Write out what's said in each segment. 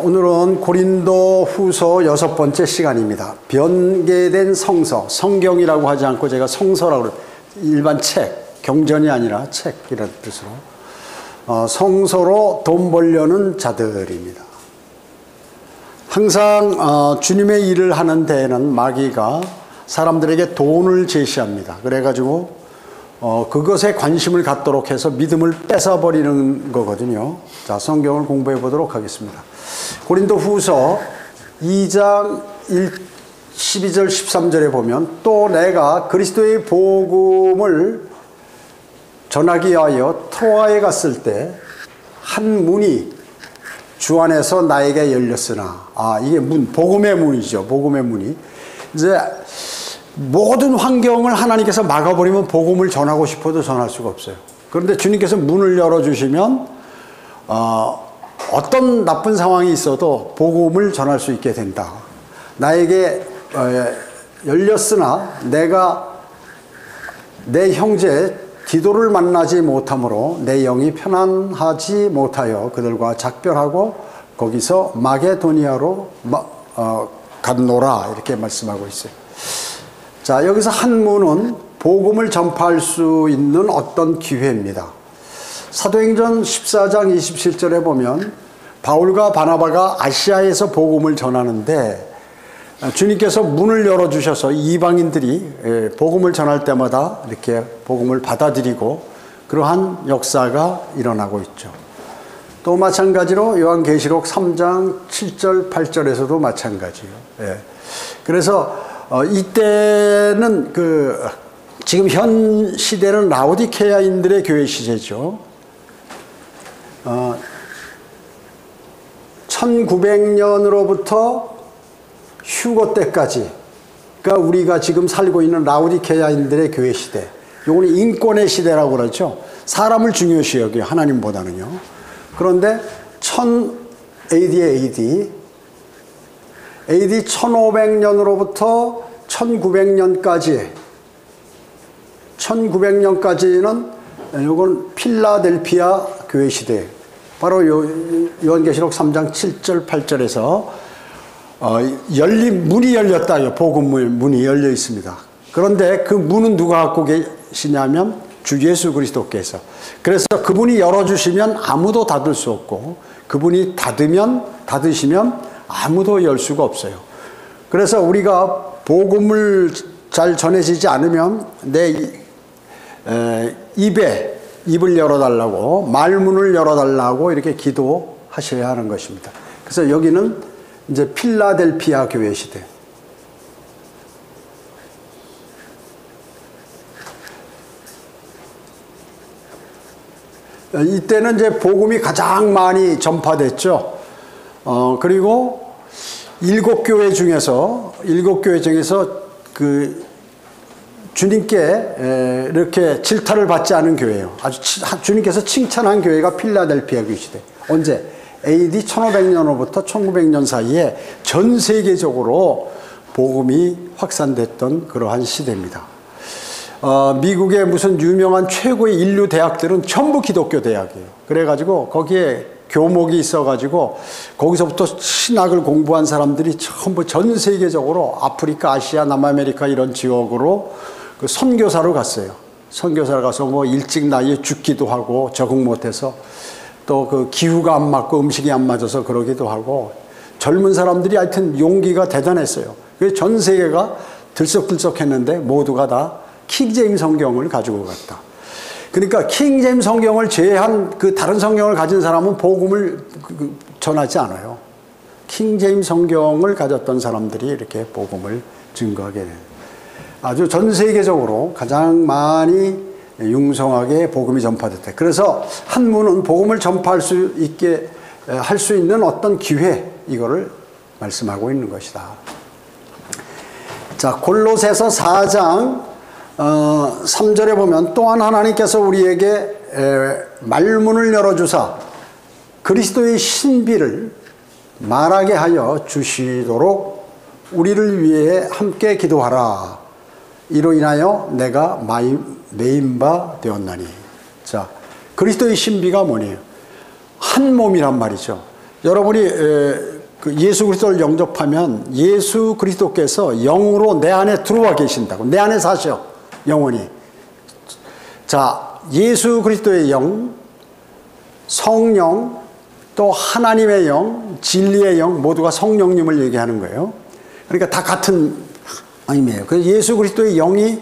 오늘은 고린도 후서 6번째 시간입니다. 변개된 성서, 성경이라고 하지 않고 제가 성서라고 그래요. 일반 책, 경전이 아니라 책이라는 뜻으로 성서로 돈 벌려는 자들입니다. 항상 주님의 일을 하는 데에는 마귀가 사람들에게 돈을 제시합니다. 그래가지고 그것에 관심을 갖도록 해서 믿음을 뺏어버리는 거거든요. 자, 성경을 공부해 보도록 하겠습니다. 고린도 후서 2장 12절 13절에 보면, 또 내가 그리스도의 복음을 전하기 위하여 트로아에 갔을 때 한 문이 주 안에서 나에게 열렸으나, 이게 복음의 문이죠. 복음의 문이. 이제 모든 환경을 하나님께서 막아버리면 복음을 전하고 싶어도 전할 수가 없어요. 그런데 주님께서 문을 열어주시면 어떤 나쁜 상황이 있어도 복음을 전할 수 있게 된다. 나에게 열렸으나 내가 내 형제 디도를 만나지 못하므로 내 영이 편안하지 못하여 그들과 작별하고 거기서 마게도니아로 갔노라, 이렇게 말씀하고 있어요. 자, 여기서 한 문은 복음을 전파할 수 있는 어떤 기회입니다. 사도행전 14장 27절에 보면 바울과 바나바가 아시아에서 복음을 전하는데 주님께서 문을 열어주셔서 이방인들이 복음을 전할 때마다 이렇게 복음을 받아들이고 그러한 역사가 일어나고 있죠. 또 마찬가지로 요한계시록 3장 7절 8절에서도 마찬가지예요. 그래서 이때는 지금 현 시대는 라오디케아인들의 교회 시대죠. 1900년으로부터 휴거 때까지, 그러니까 우리가 지금 살고 있는 라오디케아인들의 교회 시대, 이거는 인권의 시대라고 그러죠. 사람을 중요시 여겨요, 하나님보다는요. 그런데 1000 AD 1500년으로부터 1900년까지는 이건 필라델피아 교회 시대, 바로 요한계시록 3장 7절 8절에서 문이 열렸다. 복음의 문이 열려 있습니다. 그런데 그 문은 누가 갖고 계시냐면 주 예수 그리스도께서. 그래서 그분이 열어주시면 아무도 닫을 수 없고, 그분이 닫으시면 아무도 열 수가 없어요. 그래서 우리가 복음을 잘 전해지지 않으면 내 입을 열어달라고, 말문을 열어달라고 이렇게 기도하셔야 하는 것입니다. 그래서 여기는 이제 필라델피아 교회 시대. 이때는 이제 복음이 가장 많이 전파됐죠. 그리고 7교회 중에서 그 주님께 이렇게 질타를 받지 않은 교회예요. 아주 주님께서 칭찬한 교회가 필라델피아 교회 시대. 언제? AD 1500년으로부터 1900년 사이에 전 세계적으로 복음이 확산됐던 그러한 시대입니다. 미국의 무슨 유명한 최고의 인류 대학들은 전부 기독교 대학이에요. 그래가지고 거기에 교목이 있어가지고 거기서부터 신학을 공부한 사람들이 전부 전 세계적으로 아프리카, 아시아, 남아메리카 이런 지역으로 그 선교사로 갔어요. 선교사로 가서 뭐 일찍 나이에 죽기도 하고, 적응 못해서 또 그 기후가 안 맞고 음식이 안 맞아서 그러기도 하고, 젊은 사람들이 하여튼 용기가 대단했어요. 그래서 전 세계가 들썩들썩했는데 모두가 다 킹제임스 성경을 가지고 갔다. 그러니까 킹제임스 성경을 제외한 그 다른 성경을 가진 사람은 복음을 전하지 않아요. 킹제임스 성경을 가졌던 사람들이 이렇게 복음을 증거하게 돼요. 아주 전 세계적으로 가장 많이 융성하게 복음이 전파됐다. 그래서 한 문은 복음을 전파할 수 있게 할 수 있는 어떤 기회, 이거를 말씀하고 있는 것이다. 자, 골로새서 4장 3절에 보면, 또한 하나님께서 우리에게 말문을 열어주사 그리스도의 신비를 말하게 하여 주시도록 우리를 위해 함께 기도하라. 이로 인하여 내가 메인 바 되었나니. 자, 그리스도의 신비가 뭐냐요? 한 몸이란 말이죠. 여러분이 그 예수 그리스도를 영접하면 예수 그리스도께서 영으로 내 안에 들어와 계신다고. 내 안에 사셔, 영원히. 자, 예수 그리스도의 영, 성령, 또 하나님의 영, 진리의 영, 모두가 성령님을 얘기하는 거예요. 그러니까 다 같은 의미예요. 그래서 예수 그리스도의 영이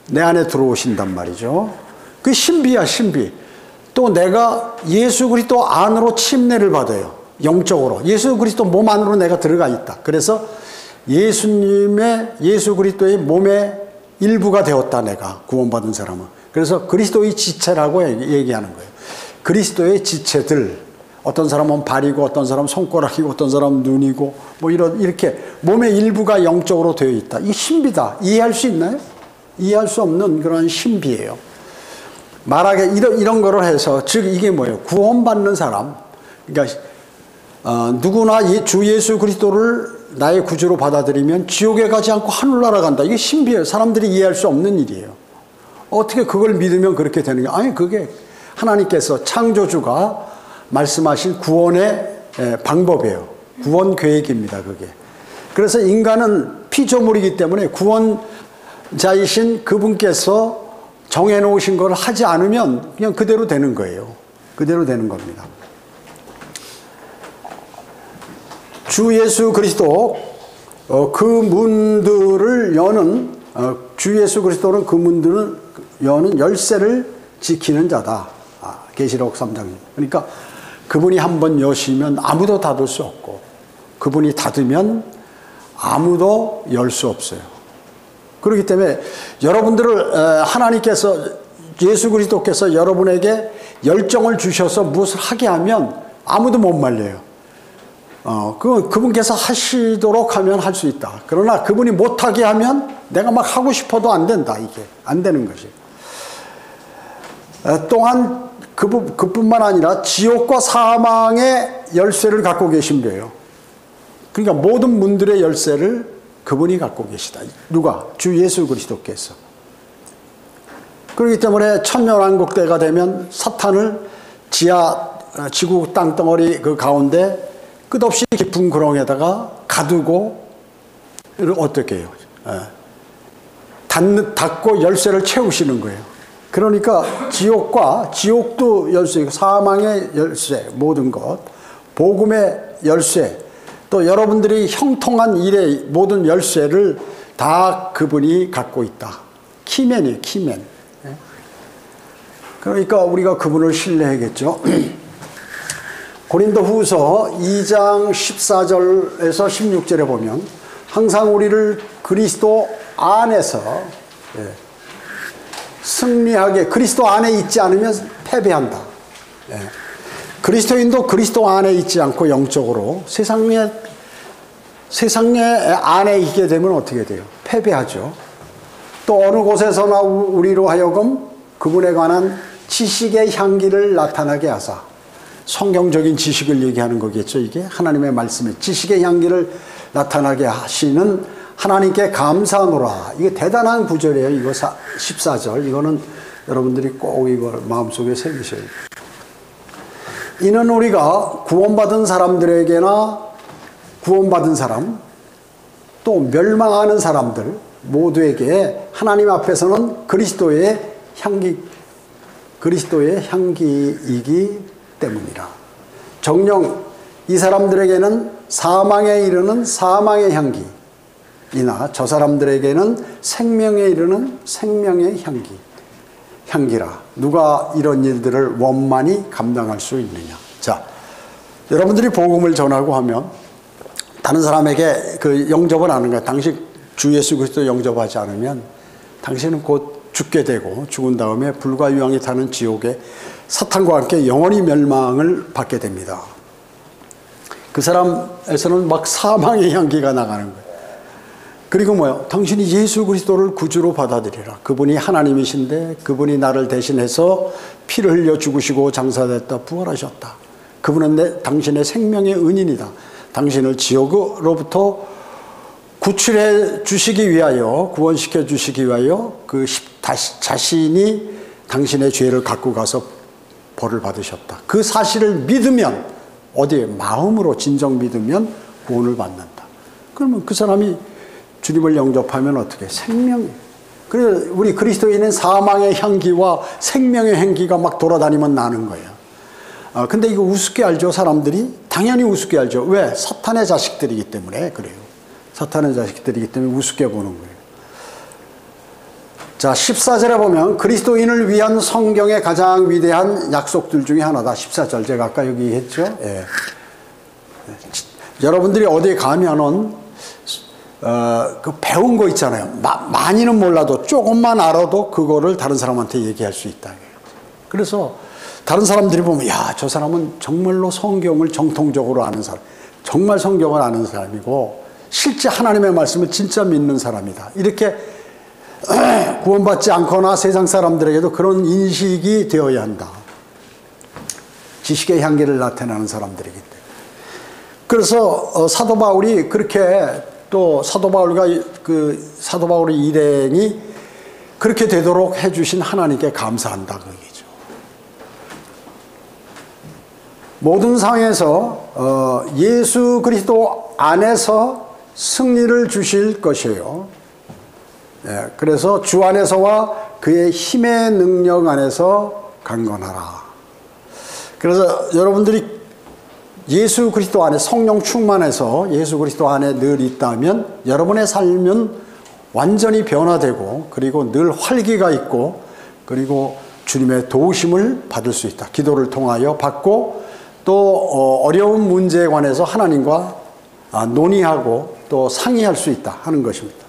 내 안에 들어오신단 말이죠. 그 신비야, 신비. 또 내가 예수 그리스도 안으로 침례를 받아요. 영적으로. 예수 그리스도 몸 안으로 내가 들어가 있다. 그래서 예수 그리스도의 몸의 일부가 되었다, 내가. 구원받은 사람은. 그래서 그리스도의 지체라고 얘기하는 거예요. 그리스도의 지체들. 어떤 사람은 발이고, 어떤 사람은 손가락이고, 어떤 사람은 눈이고, 뭐 이렇게 몸의 일부가 영적으로 되어 있다. 이게 신비다. 이해할 수 있나요? 이해할 수 없는 그런 신비예요. 말하게 이런 거를 해서, 즉 이게 뭐예요? 구원받는 사람. 그러니까 누구나 주 예수 그리스도를 나의 구주로 받아들이면 지옥에 가지 않고 하늘나라 간다. 이게 신비해요. 사람들이 이해할 수 없는 일이에요. 어떻게 그걸 믿으면 그렇게 되는 게? 아니, 그게 하나님께서, 창조주가 말씀하신 구원의 방법이에요. 구원 계획입니다, 그게. 그래서 인간은 피조물이기 때문에 구원자이신 그분께서 정해놓으신 걸 하지 않으면 그냥 그대로 되는 거예요. 그대로 되는 겁니다. 주 예수 그리스도 그 문들을 여는 주 예수 그리스도는 그 문들을 여는 열쇠를 지키는 자다. 계시록 3장. 그러니까 그분이 한번 여시면 아무도 닫을 수 없고, 그분이 닫으면 아무도 열 수 없어요. 그렇기 때문에 여러분들을 하나님께서, 예수 그리스도께서 여러분에게 열정을 주셔서 무엇을 하게 하면 아무도 못 말려요. 그분께서 하시도록 하면 할 수 있다. 그러나 그분이 못하게 하면 내가 막 하고 싶어도 안 된다. 이게 안 되는 것이. 또한 그뿐만 아니라 지옥과 사망의 열쇠를 갖고 계신 거예요. 그러니까 모든 문들의 열쇠를 그분이 갖고 계시다. 누가? 주 예수 그리스도께서. 그렇기 때문에 천년왕국 때가 되면 사탄을 지구 땅덩어리 그 가운데 끝없이 깊은 구렁에다가 가두고, 어떻게 해요? 닫고 열쇠를 채우시는 거예요. 그러니까 지옥도 열쇠, 사망의 열쇠, 모든 것, 복음의 열쇠, 또 여러분들이 형통한 일의 모든 열쇠를 다 그분이 갖고 있다. 키맨이에요, 키맨. 그러니까 우리가 그분을 신뢰해야겠죠. 고린도후서 2장 14절에서 16절에 보면 항상 우리를 그리스도 안에서 승리하게, 그리스도 안에 있지 않으면 패배한다. 그리스도인도 그리스도 안에 있지 않고 영적으로 세상의 안에 있게 되면 어떻게 돼요? 패배하죠. 또 어느 곳에서나 우리로 하여금 그분에 관한 지식의 향기를 나타나게 하사, 성경적인 지식을 얘기하는 거겠죠. 이게 하나님의 말씀에 지식의 향기를 나타나게 하시는 하나님께 감사하노라. 이게 대단한 구절이에요. 이거 14절. 이거는 여러분들이 꼭 이걸 마음속에 새기셔야 돼요. 이는 우리가 구원받은 사람들에게나 구원받은 사람, 또 멸망하는 사람들 모두에게 하나님 앞에서는 그리스도의 향기이기 때문이라. 정녕 이 사람들에게는 사망에 이르는 사망의 향기이나 저 사람들에게는 생명에 이르는 생명의 향기라. 누가 이런 일들을 원만히 감당할 수 있느냐. 자, 여러분들이 복음을 전하고 하면 다른 사람에게 그 영접을 하는 거야. 당신 주 예수 그리스도 영접하지 않으면 당신은 곧 죽게 되고, 죽은 다음에 불과 유황이 타는 지옥에 사탄과 함께 영원히 멸망을 받게 됩니다. 그 사람에서는 막 사망의 향기가 나가는 거예요. 그리고 뭐요? 당신이 예수 그리스도를 구주로 받아들이라. 그분이 하나님이신데 그분이 나를 대신해서 피를 흘려 죽으시고 장사됐다 부활하셨다. 그분은 당신의 생명의 은인이다. 당신을 지옥으로부터 구출해 주시기 위하여, 구원시켜 주시기 위하여 자신이 당신의 죄를 갖고 가서 벌을 받으셨다. 그 사실을 믿으면 어디에? 마음으로 진정 믿으면 구원을 받는다. 그러면 그 사람이 주님을 영접하면 어떻게? 생명이. 그래서 우리 그리스도인은 사망의 향기와 생명의 향기가 막 돌아다니면 나는 거예요. 근데 이거 우습게 알죠, 사람들이? 당연히 우습게 알죠. 왜? 사탄의 자식들이기 때문에 그래요. 사탄의 자식들이기 때문에 우습게 보는 거예요. 자, 14절에 보면 그리스도인을 위한 성경의 가장 위대한 약속들 중에 하나다. 14절 제가 아까 여기 얘기했죠. 예. 여러분들이 어디에 가면은 그 배운 거 있잖아요. 많이는 몰라도 조금만 알아도 그거를 다른 사람한테 얘기할 수 있다. 그래서 다른 사람들이 보면 야, 저 사람은 정말로 성경을 정통적으로 아는 사람, 정말 성경을 아는 사람이고 실제 하나님의 말씀을 진짜 믿는 사람이다. 이렇게 구원받지 않거나 세상 사람들에게도 그런 인식이 되어야 한다. 지식의 향기를 나타내는 사람들이기 때문에. 그래서 사도 바울이 그렇게 또 사도 바울의 일행이 그렇게 되도록 해주신 하나님께 감사한다 그 얘기죠. 모든 상황에서 예수 그리스도 안에서 승리를 주실 것이에요. 예, 그래서 주 안에서와 그의 힘의 능력 안에서 강건하라. 그래서 여러분들이 예수 그리스도 안에 성령 충만해서 예수 그리스도 안에 늘 있다면 여러분의 삶은 완전히 변화되고 그리고 늘 활기가 있고 그리고 주님의 도우심을 받을 수 있다. 기도를 통하여 받고 또 어려운 문제에 관해서 하나님과 논의하고 또 상의할 수 있다 하는 것입니다.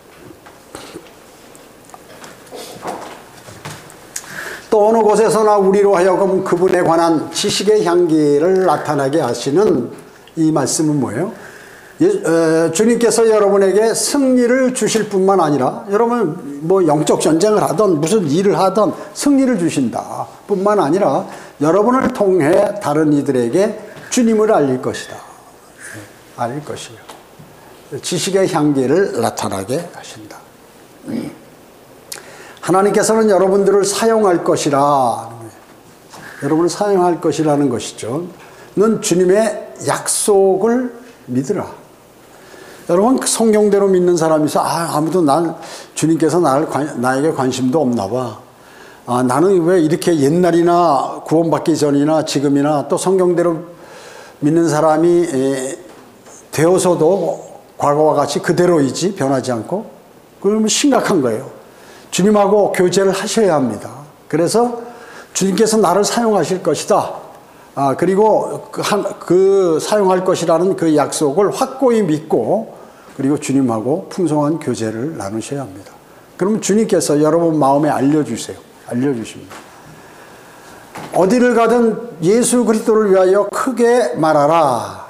또 어느 곳에서나 우리로 하여금 그분에 관한 지식의 향기를 나타나게 하시는 이 말씀은 뭐예요? 주님께서 여러분에게 승리를 주실 뿐만 아니라 여러분 뭐 영적 전쟁을 하던 무슨 일을 하던 승리를 주신다 뿐만 아니라 여러분을 통해 다른 이들에게 주님을 알릴 것이다. 알릴 것이요. 지식의 향기를 나타나게 하신다. 하나님께서는 여러분들을 사용할 것이라. 여러분을 사용할 것이라는 것이죠. 는 주님의 약속을 믿으라. 여러분 성경대로 믿는 사람이 있어. 아무도 주님께서 나에게 관심도 없나 봐. 나는 왜 이렇게 옛날이나 구원받기 전이나 지금이나 또 성경대로 믿는 사람이 되어서도 과거와 같이 그대로이지 변하지 않고. 그러면 심각한 거예요. 주님하고 교제를 하셔야 합니다. 그래서 주님께서 나를 사용하실 것이다. 그리고 그 사용할 것이라는 그 약속을 확고히 믿고 그리고 주님하고 풍성한 교제를 나누셔야 합니다. 그러면 주님께서 여러분 마음에 알려주세요. 알려주십니다. 어디를 가든 예수 그리스도를 위하여 크게 말하라.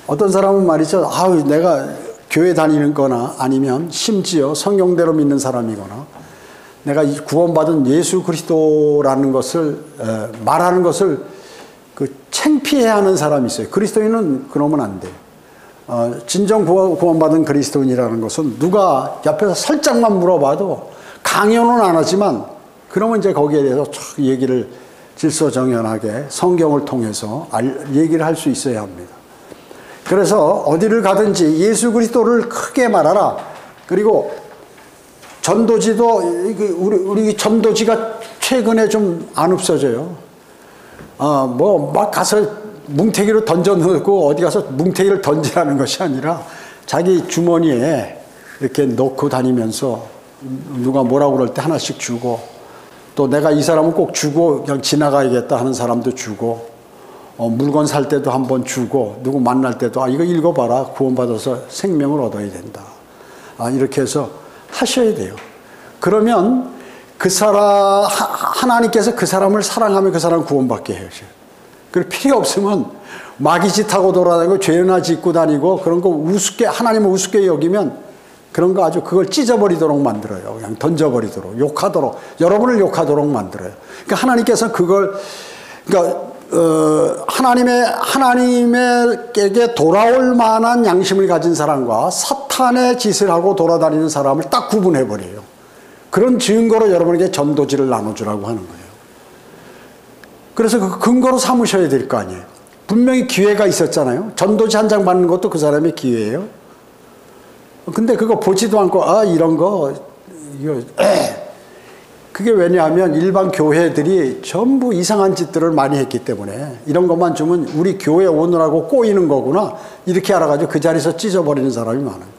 어떤 사람은 말이죠. 내가 교회 다니는 거나 아니면 심지어 성경대로 믿는 사람이거나 내가 구원받은 예수 그리스도라는 것을 말하는 것을 창피해하는 사람이 있어요. 그리스도인은 그러면 안 돼요. 진정 구원받은 그리스도인이라는 것은 누가 옆에서 살짝만 물어봐도 강요는 안 하지만 그러면 이제 거기에 대해서 얘기를 질서정연하게 성경을 통해서 얘기를 할 수 있어야 합니다. 그래서 어디를 가든지 예수 그리스도를 크게 말하라. 그리고 전도지도 우리 전도지가 최근에 좀 안 없어져요. 막 가서 뭉태기로 던져 넣고 어디 가서 뭉태기를 던지라는 것이 아니라 자기 주머니에 이렇게 넣고 다니면서 누가 뭐라고 그럴 때 하나씩 주고 또 내가 이 사람은 꼭 주고 그냥 지나가야겠다 하는 사람도 주고 물건 살 때도 한번 주고 누구 만날 때도 이거 읽어봐라 구원받아서 생명을 얻어야 된다. 이렇게 해서 하셔야 돼요. 그러면 하나님께서 그 사람을 사랑하면 그 사람 구원받게 해요. 그리고 필요 없으면 마귀짓하고 돌아다니고 죄나 짓고 다니고 그런 거 하나님을 우습게 여기면 그런 거 아주 그걸 찢어버리도록 만들어요. 그냥 던져버리도록 욕하도록 여러분을 욕하도록 만들어요. 그러니까 하나님께서 하나님에게 돌아올 만한 양심을 가진 사람과 사탄의 짓을 하고 돌아다니는 사람을 딱 구분해버려요. 그런 증거로 여러분에게 전도지를 나눠주라고 하는 거예요. 그래서 그 근거로 삼으셔야 될 거 아니에요. 분명히 기회가 있었잖아요. 전도지 한 장 받는 것도 그 사람의 기회예요. 근데 그거 보지도 않고 이런 거 이거 그게 왜냐하면 일반 교회들이 전부 이상한 짓들을 많이 했기 때문에 이런 것만 주면 우리 교회 오느라고 꼬이는 거구나 이렇게 알아가지고 그 자리에서 찢어버리는 사람이 많아요.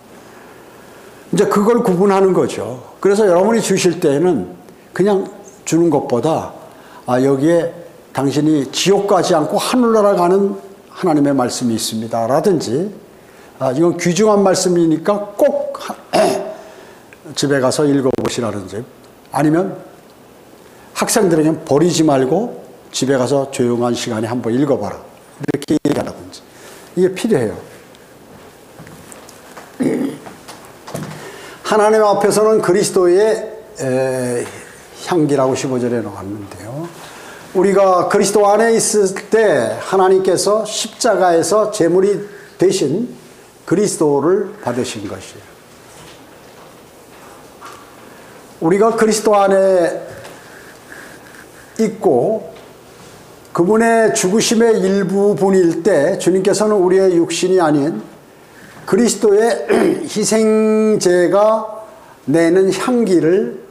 이제 그걸 구분하는 거죠. 그래서 여러분이 주실 때에는 그냥 주는 것보다 여기에 당신이 지옥 가지 않고 하늘나라 가는 하나님의 말씀이 있습니다 라든지 이건 귀중한 말씀이니까 꼭 집에 가서 읽어보시라든지 아니면 학생들에게 버리지 말고 집에 가서 조용한 시간에 한번 읽어봐라 이렇게 얘기하라든지 이게 필요해요. 하나님 앞에서는 그리스도의 향기라고 15절에 나왔는데요. 우리가 그리스도 안에 있을 때 하나님께서 십자가에서 제물이 되신 그리스도를 받으신 것이에요. 우리가 그리스도 안에 있고 그분의 죽으심의 일부분일 때 주님께서는 우리의 육신이 아닌 그리스도의 희생제가 내는 향기를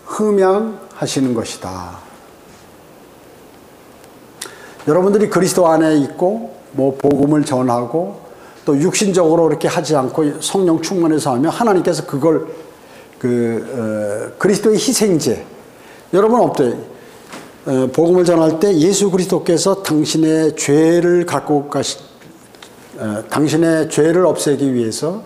흠양하시는 것이다. 여러분들이 그리스도 안에 있고 뭐 복음을 전하고 또 육신적으로 이렇게 하지 않고 성령 충만해서 하면 하나님께서 그걸 그리스도의 희생제 여러분 어때요? 복음을 전할 때 예수 그리스도께서 당신의 죄를 당신의 죄를 없애기 위해서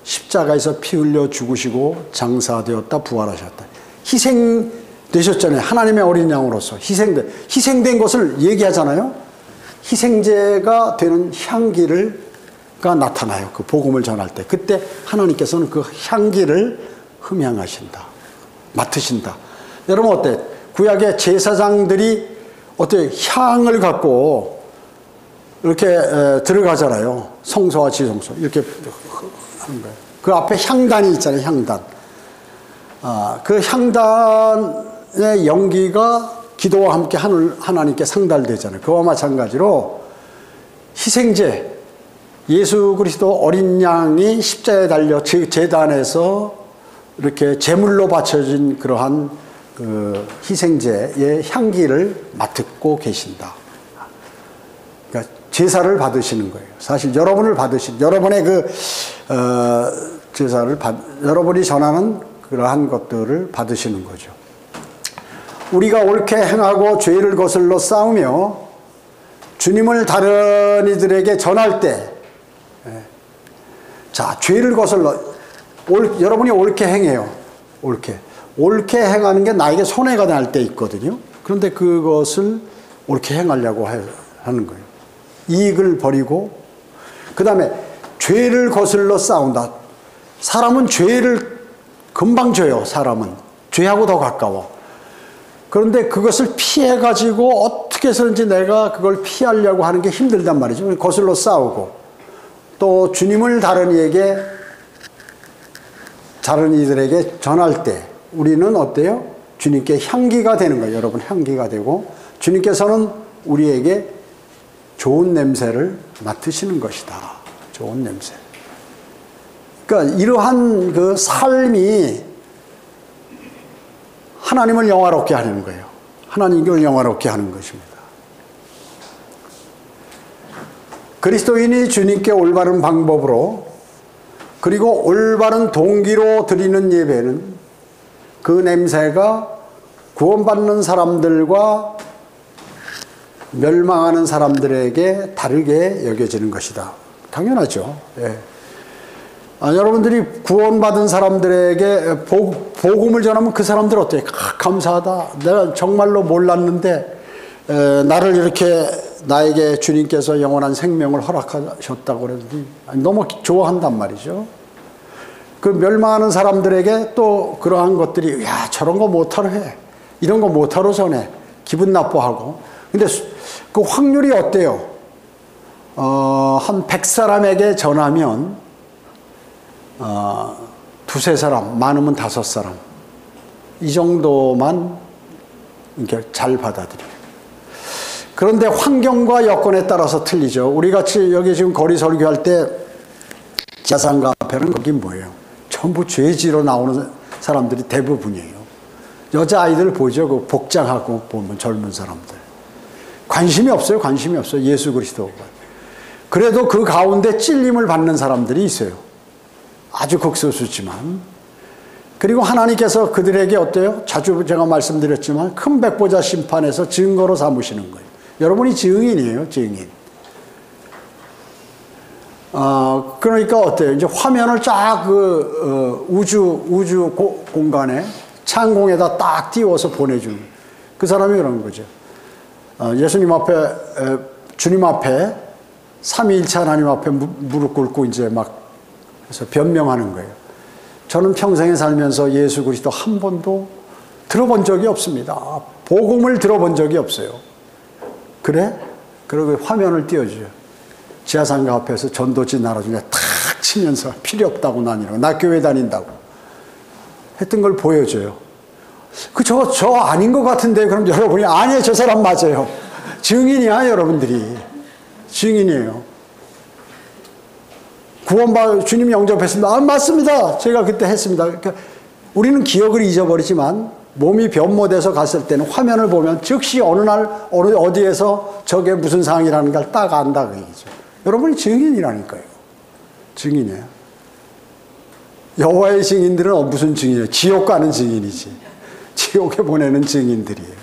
십자가에서 피 흘려 죽으시고 장사되었다 부활하셨다. 희생되셨잖아요. 하나님의 어린 양으로서 희생된 것을 얘기하잖아요. 희생제가 되는 향기가 나타나요. 그 복음을 전할 때. 그때 하나님께서는 그 향기를 흠양하신다. 맡으신다. 여러분 어때? 구약의 제사장들이 어때? 향을 갖고 이렇게 들어가잖아요. 성소와 지성소. 이렇게 하는 거예요. 그 앞에 향단이 있잖아요. 향단. 그 향단의 연기가 기도와 함께 하나님께 상달되잖아요. 그와 마찬가지로 희생제, 예수 그리스도 어린 양이 십자가에 달려 제단에서 이렇게 제물로 바쳐진 그러한 그 희생제의 향기를 맡고 계신다. 그러니까 제사를 받으시는 거예요. 사실 여러분의 그 제사를 여러분이 전하는 그러한 것들을 받으시는 거죠. 우리가 옳게 행하고 죄를 거슬러 싸우며 주님을 다른 이들에게 전할 때, 자, 죄를 거슬러, 여러분이 옳게 행해요. 옳게 행하는 게 나에게 손해가 날 때 있거든요. 그런데 그것을 옳게 행하려고 하는 거예요. 이익을 버리고, 그 다음에 죄를 거슬러 싸운다. 사람은 죄를 금방 져요. 사람은 죄하고 더 가까워. 그런데 그것을 피해가지고 어떻게 해서든지 내가 그걸 피하려고 하는 게 힘들단 말이죠. 거슬러 싸우고 또 주님을 다른 이들에게 전할 때 우리는 어때요? 주님께 향기가 되는 거예요. 여러분 향기가 되고 주님께서는 우리에게 좋은 냄새를 맡으시는 것이다. 좋은 냄새. 그러니까 이러한 그 삶이 하나님을 영화롭게 하는 거예요. 하나님을 영화롭게 하는 것입니다. 그리스도인이 주님께 올바른 방법으로 그리고 올바른 동기로 드리는 예배는 그 냄새가 구원받는 사람들과 멸망하는 사람들에게 다르게 여겨지는 것이다. 당연하죠. 예. 여러분들이 구원받은 사람들에게 복음을 전하면 그 사람들 어때요? 감사하다. 내가 정말로 몰랐는데 나를 이렇게 나에게 주님께서 영원한 생명을 허락하셨다고 그러더니 너무 좋아한단 말이죠. 그 멸망하는 사람들에게 또 그러한 것들이 야 저런 거 못하러 해. 이런 거 못하러 전해. 기분 나빠하고. 근데 그 확률이 어때요? 한 100사람에게 전하면 두세 사람, 많으면 5사람 이 정도만 이렇게 잘 받아들여요. 그런데 환경과 여건에 따라서 틀리죠. 우리 같이 여기 지금 거리 설교할 때 지하상가 앞에는 거기 뭐예요? 전부 죄지로 나오는 사람들이 대부분이에요. 여자아이들 보죠. 그 복장하고 보면 젊은 사람들. 관심이 없어요. 관심이 없어요. 예수 그리스도가. 그래도 그 가운데 찔림을 받는 사람들이 있어요. 아주 극소수지만. 그리고 하나님께서 그들에게 어때요? 자주 제가 말씀드렸지만 큰 백보자 심판에서 증거로 삼으시는 거예요. 여러분이 증인이에요. 증인. 그러니까 어때요? 이제 화면을 쫙 우주 공간에 창공에다 딱 띄워서 보내주는 그 사람이 그런 거죠. 예수님 앞에, 주님 앞에, 삼위일체 하나님 앞에 무릎 꿇고 이제 막 해서 변명하는 거예요. 저는 평생에 살면서 예수 그리스도 한 번도 들어본 적이 없습니다. 복음을 들어본 적이 없어요. 그래? 그리고 화면을 띄워줘요. 지하상가 앞에서 전도지 나눠주냐 탁 치면서 필요 없다고 나니라고. 나 교회 다닌다고. 했던 걸 보여줘요. 저 아닌 것 같은데. 그럼 여러분이 아니에요. 저 사람 맞아요. 증인이야, 여러분들이. 증인이에요. 구원받아 주님 영접했습니다. 맞습니다. 제가 그때 했습니다. 그러니까 우리는 기억을 잊어버리지만 몸이 변모돼서 갔을 때는 화면을 보면 즉시 어느 날 어디에서 저게 무슨 상황이라는 걸 딱 안다 그 얘기죠. 여러분이 증인이라니까요. 증인이에요. 여호와의 증인들은 무슨 증인이에요? 지옥 가는 증인이지. 지옥에 보내는 증인들이에요.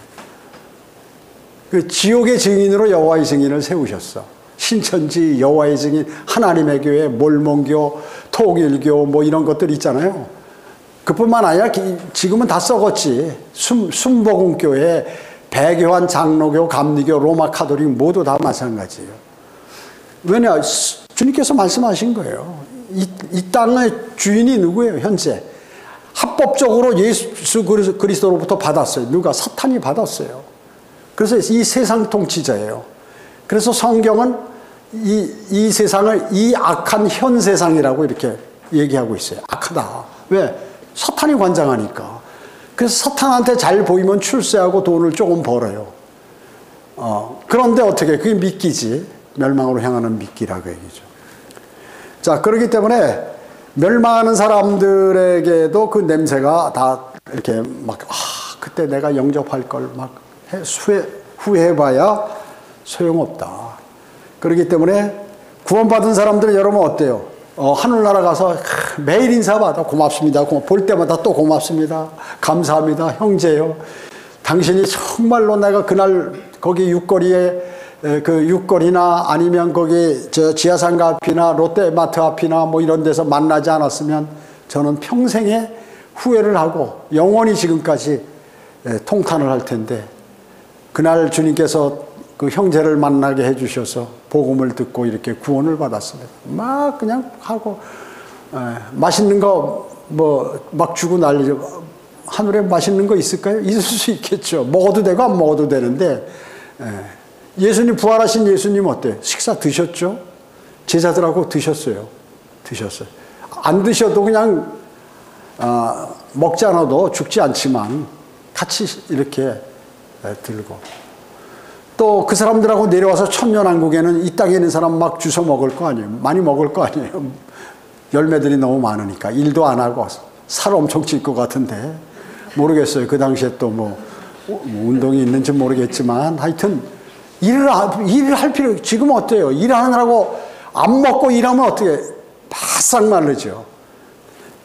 그 지옥의 증인으로 여호와의 증인을 세우셨어. 신천지, 여호와의 증인, 하나님의 교회, 몰몬교, 통일교 뭐 이런 것들 있잖아요. 그뿐만 아니라 지금은 다 썩었지. 순복음교회, 배교한 장로교, 감리교, 로마 카톨릭 모두 다 마찬가지예요. 왜냐? 주님께서 말씀하신 거예요. 이 땅의 주인이 누구예요? 현재 합법적으로 예수 그리스도로부터 받았어요. 누가? 사탄이 받았어요. 그래서 이 세상 통치자예요. 그래서 성경은 이 세상을 이 악한 현 세상이라고 이렇게 얘기하고 있어요. 악하다. 왜? 사탄이 관장하니까. 그래서 사탄한테 잘 보이면 출세하고 돈을 조금 벌어요. 그런데 어떻게? 그게 미끼지. 멸망으로 향하는 미끼라고 얘기죠. 자, 그렇기 때문에 멸망하는 사람들에게도 그 냄새가 다 이렇게 막, 그때 내가 영접할 걸 막 후회해봐야 소용없다. 그렇기 때문에 구원받은 사람들은 여러분 어때요? 하늘나라 가서 매일 인사받아. 고맙습니다. 볼 때마다 또 고맙습니다. 감사합니다. 형제요. 당신이 정말로 내가 그날 거기 육거리에 그 육거리나 아니면 거기 저 지하상가 앞이나 롯데마트 앞이나 뭐 이런 데서 만나지 않았으면 저는 평생에 후회를 하고 영원히 지금까지 통탄을 할 텐데 그날 주님께서 그 형제를 만나게 해주셔서 복음을 듣고 이렇게 구원을 받았습니다. 막 그냥 하고 맛있는 거 뭐 막 주고 난리죠. 하늘에 맛있는 거 있을까요? 있을 수 있겠죠. 먹어도 되고 안 먹어도 되는데 예수님 부활하신 예수님 어때요? 식사 드셨죠? 제자들하고 드셨어요. 드셨어요. 안 드셔도 그냥 먹지 않아도 죽지 않지만 같이 이렇게 들고 또 그 사람들하고 내려와서 천년왕국에는 이 땅에 있는 사람 막 주워 먹을 거 아니에요. 많이 먹을 거 아니에요. 열매들이 너무 많으니까 일도 안 하고 살 엄청 찔 것 같은데 모르겠어요. 그 당시에 또 뭐 운동이 있는지 모르겠지만 하여튼 일을 할 필요. 지금 어때요? 일하느라고 안 먹고 일하면 어떻게 바싹 마르죠.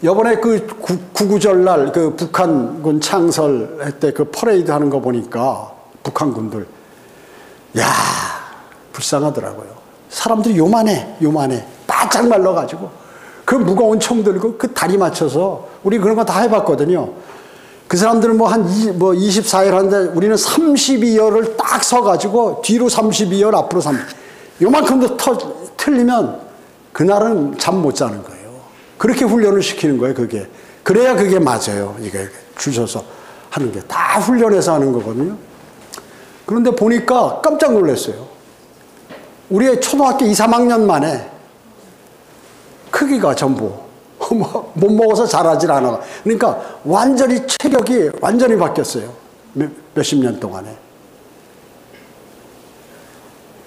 이번에 그 구구절날 그 북한군 창설할 때 그 퍼레이드 하는 거 보니까 북한군들 야 불쌍하더라고요. 사람들이 요만해 바짝 말라가지고 그 무거운 총 들고 그 다리 맞춰서 우리 그런 거 다 해봤거든요. 그 사람들은 뭐 한 24일 하는데 우리는 32열을 딱 서가지고 뒤로 32열 앞으로 30. 요만큼도 틀리면 그날은 잠 못 자는 거예요. 그렇게 훈련을 시키는 거예요, 그게. 그래야 그게 맞아요. 이게 주셔서 하는 게. 다 훈련해서 하는 거거든요. 그런데 보니까 깜짝 놀랐어요. 우리의 초등학교 2, 3학년 만에 크기가 전부 못 먹어서 자라질 않아. 그러니까 완전히 체격이 완전히 바뀌었어요. 몇십 년 동안에.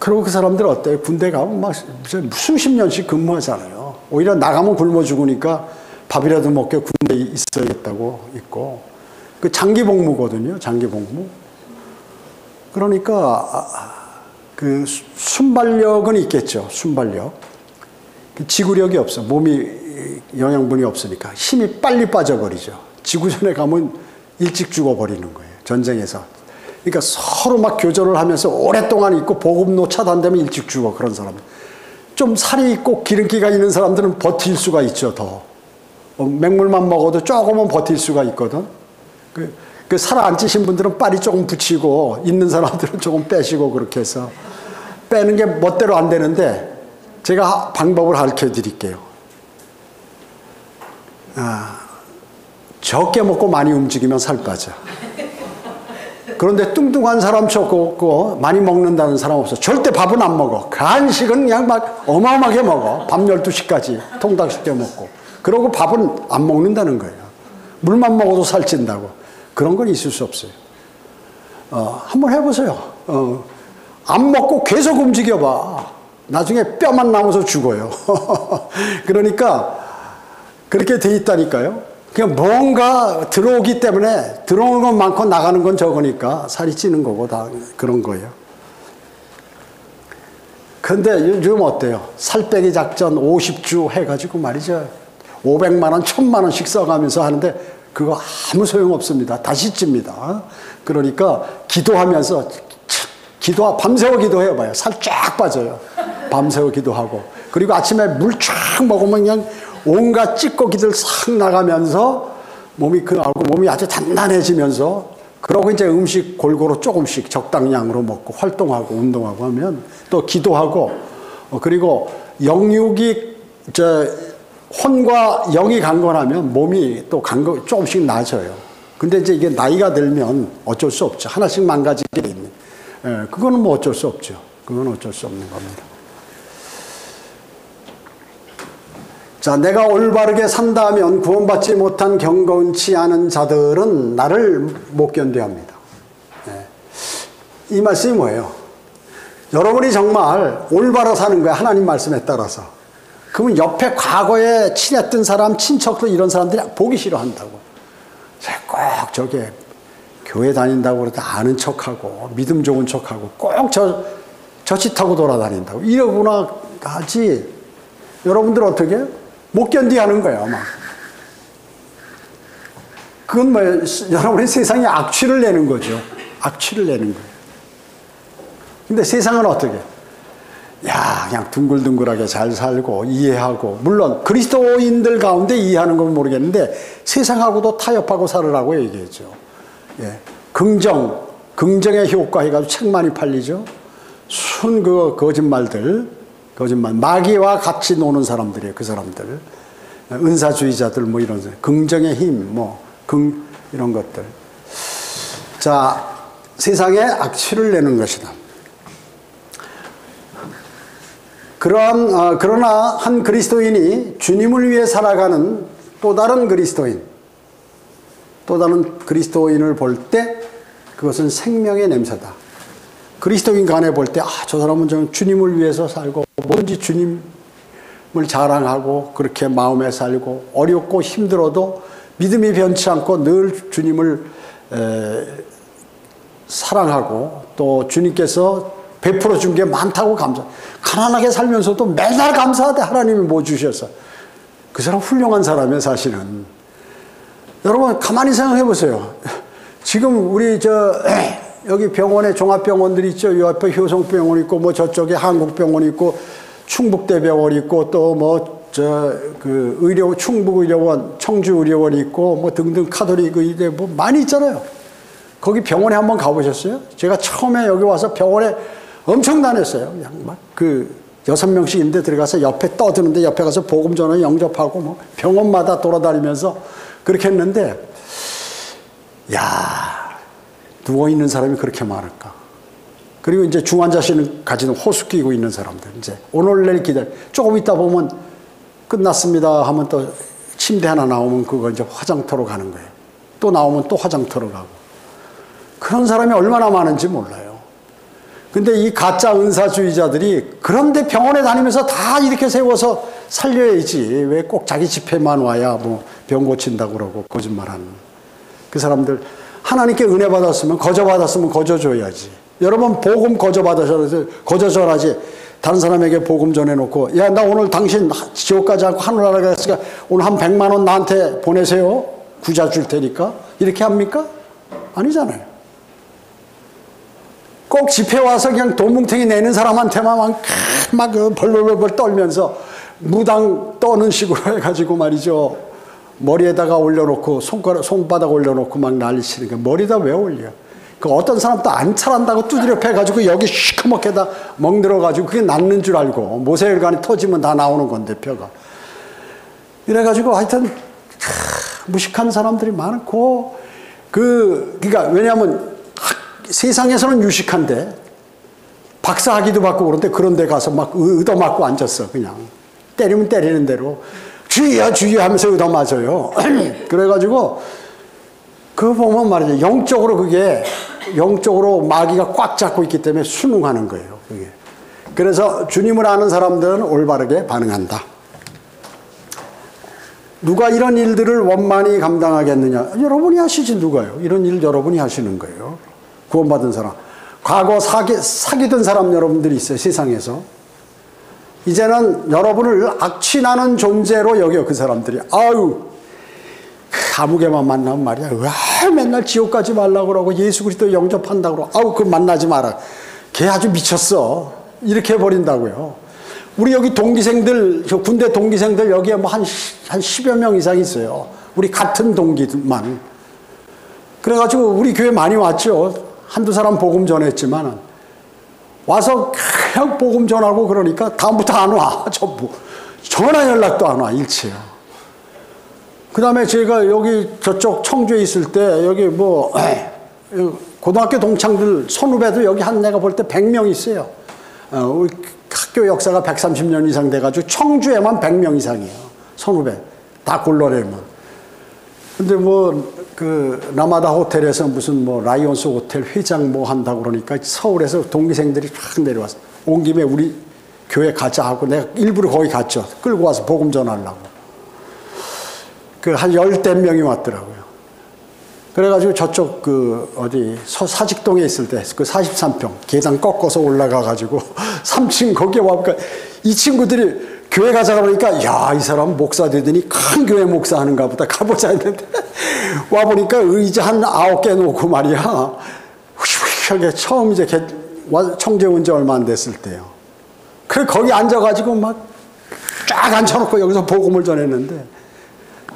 그리고 그 사람들 어때요? 군대 가면 막 수십 년씩 근무하잖아요. 오히려 나가면 굶어 죽으니까 밥이라도 먹게 군대에 있어야겠다고 있고. 그 장기 복무거든요. 장기 복무. 그러니까 그 순발력은 있겠죠. 순발력. 지구력이 없어. 몸이 영양분이 없으니까 힘이 빨리 빠져버리죠. 지구전에 가면 일찍 죽어버리는 거예요. 전쟁에서. 그러니까 서로 막 교전을 하면서 오랫동안 있고 보급로 차단되면 일찍 죽어. 그런 사람들. 좀 살이 있고 기름기가 있는 사람들은 버틸 수가 있죠. 더. 맹물만 먹어도 조금은 버틸 수가 있거든. 그 살 안 찌신 분들은 빨리 조금 붙이고 있는 사람들은 조금 빼시고 그렇게 해서 빼는 게 멋대로 안 되는데 제가 방법을 가르쳐 드릴게요. 적게 먹고 많이 움직이면 살 빠져. 그런데 뚱뚱한 사람 좋고 많이 먹는다는 사람 없어. 절대 밥은 안 먹어. 간식은 그냥 막 어마어마하게 먹어. 밤 12시까지 통닭 시켜 먹고. 그러고 밥은 안 먹는다는 거예요. 물만 먹어도 살찐다고. 그런 건 있을 수 없어요. 한번 해보세요. 안 먹고 계속 움직여봐. 나중에 뼈만 남아서 죽어요. 그러니까 그렇게 돼 있다니까요. 그냥 뭔가 들어오기 때문에 들어오는 건 많고 나가는 건 적으니까 살이 찌는 거고 다 그런 거예요. 근데 요즘 어때요? 살 빼기 작전 50주 해가지고 말이죠. 500만 원, 1000만 원씩 써가면서 하는데 그거 아무 소용없습니다. 다시 찝니다. 그러니까 기도하면서 밤새워 기도해봐요. 살 쫙 빠져요. 밤새워 기도하고. 그리고 아침에 물 쫙 먹으면 그냥 온갖 찌꺼기들 싹 나가면서 몸이 그나고 몸이 아주 단단해지면서 그러고 이제 음식 골고루 조금씩 적당량으로 먹고 활동하고 운동하고 하면 또 기도하고 그리고 영육이 혼과 영이 강건하면 몸이 또 조금씩 나아져요. 근데 이제 이게 나이가 들면 어쩔 수 없죠. 하나씩 망가지게 있는. 그거는 뭐 어쩔 수 없죠. 그건 어쩔 수 없는 겁니다. 자, 내가 올바르게 산다면 구원받지 못한 경건치 않은 자들은 나를 못 견뎌합니다. 이 말씀이 뭐예요? 여러분이 정말 올바로 사는 거야. 하나님 말씀에 따라서. 그러면 옆에 과거에 친했던 사람, 친척들 이런 사람들이 보기 싫어한다고. 꼭 저게 교회 다닌다고 그러다 아는 척하고 믿음 좋은 척하고 꼭 저 짓하고 돌아다닌다고. 이러구나 하지. 여러분들 어떻게 해요? 못 견디하는 거예요, 막. 그건 뭐예요? 여러분이 세상에 악취를 내는 거죠. 악취를 내는 거예요. 근데 세상은 어떻게 해요? 야, 그냥 둥글둥글하게 잘 살고 이해하고 물론 그리스도인들 가운데 이해하는 건 모르겠는데 세상하고도 타협하고 살으라고 얘기했죠. 예. 긍정의 효과 해가지고 책 많이 팔리죠. 거짓말 마귀와 같이 노는 사람들이에요. 그 사람들 은사주의자들 뭐 이런 긍정의 힘 이런 것들. 자, 세상에 악취를 내는 것이다. 그러나 한 그리스도인이 주님을 위해 살아가는 또 다른 그리스도인을 볼 때 그것은 생명의 냄새다. 그리스도인 간에 볼 때 저 사람은 좀 주님을 위해서 살고 뭔지 주님을 자랑하고 그렇게 마음에 살고 어렵고 힘들어도 믿음이 변치 않고 늘 주님을 사랑하고 또 주님께서 베풀어 준 게 많다고 가난하게 살면서도 매달 감사하대. 하나님이 뭐 주셔서. 그 사람 훌륭한 사람이에요, 사실은. 여러분 가만히 생각해 보세요. 지금 우리 여기 병원에 종합병원들이 있죠. 요 앞에 효성병원 있고 뭐 저쪽에 한국병원 있고 충북대병원 있고 또 뭐 충북의료원, 청주의료원 있고 뭐 등등 카톨릭 의대 뭐 많이 있잖아요. 거기 병원에 한번 가보셨어요? 제가 처음에 여기 와서 병원에 엄청 다녔어요. 그냥 막 6명씩 있는데 들어가서 옆에 떠드는데 옆에 가서 복음 전화 영접하고 뭐 병원마다 돌아다니면서 그렇게 했는데 야, 누워있는 사람이 그렇게 많을까. 그리고 이제 중환자실을 가지는 호수 끼고 있는 사람들 이제 오늘 내일 기다려 조금 있다 보면 끝났습니다 하면 또 침대 하나 나오면 그거 이제 화장터로 가는 거예요. 또 나오면 또 화장터로 가고. 그런 사람이 얼마나 많은지 몰라요. 근데 이 가짜 은사주의자들이 그런데 병원에 다니면서 다 이렇게 세워서 살려야지. 왜 꼭 자기 집회만 와야 뭐 병 고친다고 그러고 거짓말하는. 그 사람들 하나님께 은혜 받았으면 거저 받았으면 거저 줘야지. 여러분 복음 거저 받으셔서 거저 전하지. 다른 사람에게 복음 전해놓고 야 나 오늘 당신 지옥 가지 않고 하늘나라 갔으니까 오늘 한 100만 원 나한테 보내세요. 구자 줄 테니까. 이렇게 합니까? 아니잖아요. 꼭 집회 와서 그냥 돈뭉탱이 내는 사람한테만 막 벌벌벌 떨면서 무당 떠는 식으로 해가지고 말이죠. 머리에다가 올려놓고 손바닥 올려놓고 막 난리치는 거. 머리에다 왜 올려? 그 어떤 사람도 안 차란다고 두드려 패가지고 여기 시커멓게다 멍들어가지고 그게 낫는 줄 알고 모세혈관이 터지면 다 나오는 건데 뼈가. 이래가지고 하여튼 무식한 사람들이 많고 그러니까 왜냐하면 세상에서는 유식한데 박사학위도 받고 그런데 그런 데 가서 막 얻어맞고 앉았어. 그냥 때리면 때리는 대로 주의야 주의야 하면서 얻어맞아요. 그래가지고 그거 보면 말이죠. 영적으로 마귀가 꽉 잡고 있기 때문에 순응하는 거예요. 그게. 그래서 주님을 아는 사람들은 올바르게 반응한다. 누가 이런 일들을 원만히 감당하겠느냐? 여러분이 하시지 누가요? 이런 일 여러분이 하시는 거예요. 구원받은 사람. 과거 사귀던 사람 여러분들이 있어요. 세상에서. 이제는 여러분을 악취나는 존재로 여겨 그 사람들이. 아유 아무개만 만나면 말이야. 왜 맨날 지옥 가지 말라고 그러고 예수 그리스도 영접한다고 그러고 아우 그 만나지 마라. 걔 아주 미쳤어. 이렇게 해버린다고요. 우리 여기 동기생들 군대 동기생들 여기에 뭐 한 10여 명 이상 있어요. 우리 같은 동기만. 그래가지고 우리 교회 많이 왔죠. 한두 사람 복음 전했지만 와서 그냥 복음 전하고 그러니까 다음부터 안 와. 전화 연락도 안 와. 일체요. 그 다음에 제가 여기 저쪽 청주에 있을 때 여기 뭐 고등학교 동창들 선후배도 여기 한 내가 볼 때 100명 있어요. 우리 학교 역사가 130년 이상 돼가지고 청주에만 100명 이상이에요. 선후배 다 골라내면. 근데 뭐 그 라마다 호텔에서 무슨 뭐 라이온스 호텔 회장 뭐 한다고 그러니까 서울에서 동기생들이 쫙 내려와서 온 김에 우리 교회 가자 하고 내가 일부러 거기 갔죠. 끌고 와서 복음 전하려고. 그 한 10대 명이 왔더라고요. 그래가지고 저쪽 그 어디 사직동에 있을 때 그 43평 계단 꺾어서 올라가가지고 3층 거기에 와보니까 이 친구들이 교회 가자 그러니까 야, 이 사람 목사 되더니 큰 교회 목사 하는가 보다 가보자 했는데 와보니까 의자 한 9개 놓고 말이야. 휘휘하게 처음 이제 청주에 온 지 얼마 안 됐을 때요. 그래 거기 앉아가지고 막 쫙 앉혀놓고 여기서 복음을 전했는데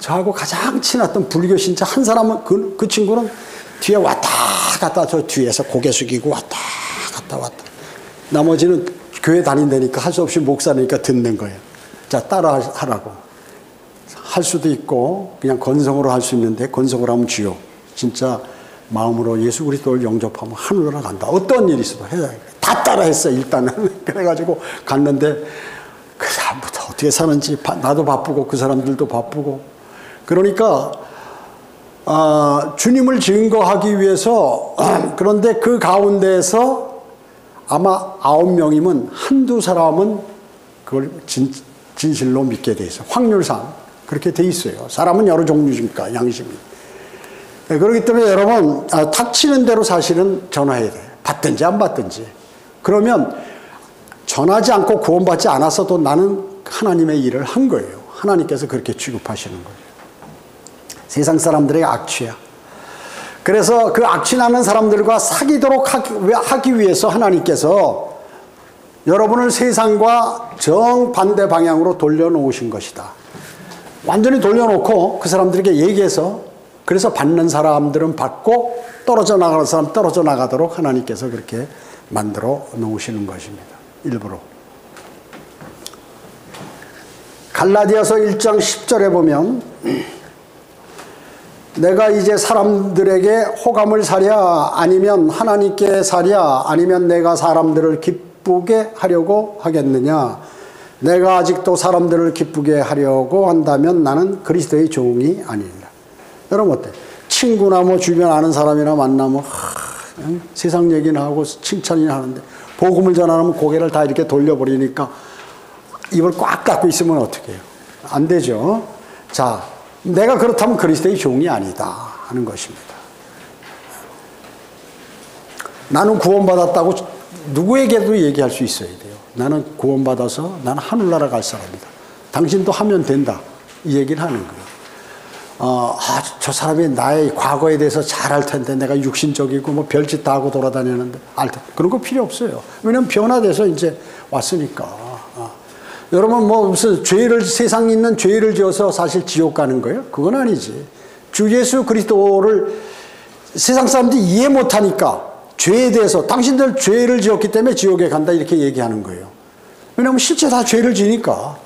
저하고 가장 친했던 불교 신자 한 사람은 그 친구는 뒤에 왔다 갔다 저 뒤에서 고개 숙이고 왔다 갔다. 나머지는 교회 다닌다니까 할 수 없이 목사니까 듣는 거예요. 자 따라 하라고. 할 수도 있고 그냥 건성으로 할 수 있는데 건성으로 하면 지옥. 진짜 마음으로 예수 그리스도를 영접하면 하늘나라 간다. 어떤 일이 있어도 해야 돼. 다 따라했어 일단은. 그래가지고 갔는데 그 사람부터 어떻게 사는지 나도 바쁘고 그 사람들도 바쁘고 그러니까 주님을 증거하기 위해서 그런데 그 가운데에서 아마 9명이면 한두 사람은 그걸 진실로 믿게 돼 있어요. 확률상 그렇게 돼 있어요. 사람은 여러 종류니까 양심이. 네, 그렇기 때문에 여러분 닥치는 대로 사실은 전화해야 돼요. 받든지 안 받든지. 그러면 전하지 않고 구원받지 않았어도 나는 하나님의 일을 한 거예요. 하나님께서 그렇게 취급하시는 거예요. 세상 사람들의 악취야. 그래서 그 악취나는 사람들과 사귀도록 하기 위해서 하나님께서 여러분을 세상과 정반대 방향으로 돌려놓으신 것이다. 완전히 돌려놓고 그 사람들에게 얘기해서 그래서 받는 사람들은 받고 떨어져 나가는 사람 떨어져 나가도록 하나님께서 그렇게 만들어 놓으시는 것입니다. 일부러. 갈라디아서 1장 10절에 보면 내가 이제 사람들에게 호감을 사랴 아니면 하나님께 사랴 아니면 내가 사람들을 기쁘게 하려고 하겠느냐. 내가 아직도 사람들을 기쁘게 하려고 한다면 나는 그리스도의 종이 아니니라. 여러분 어때? 친구나 뭐 주변 아는 사람이나 만나면 세상 얘기나 하고 칭찬이나 하는데 복음을 전하면 고개를 다 이렇게 돌려버리니까 입을 꽉 닫고 있으면 어떻게 해요? 안 되죠. 자, 내가 그렇다면 그리스도의 종이 아니다 하는 것입니다. 나는 구원받았다고 누구에게도 얘기할 수 있어야 돼요. 나는 구원받아서 나는 하늘나라 갈 사람이다. 당신도 하면 된다. 이 얘기를 하는 거예요. 저 사람이 나의 과거에 대해서 잘 알 텐데 내가 육신적이고 뭐 별짓 다 하고 돌아다니는데 알 텐데 그런 거 필요 없어요. 왜냐면 변화돼서 이제 왔으니까. 여러분 뭐 무슨 세상에 있는 죄를 지어서 사실 지옥 가는 거예요? 그건 아니지. 주 예수 그리스도를 세상 사람들이 이해 못하니까 죄에 대해서 당신들 죄를 지었기 때문에 지옥에 간다 이렇게 얘기하는 거예요. 왜냐하면 실제 다 죄를 지니까.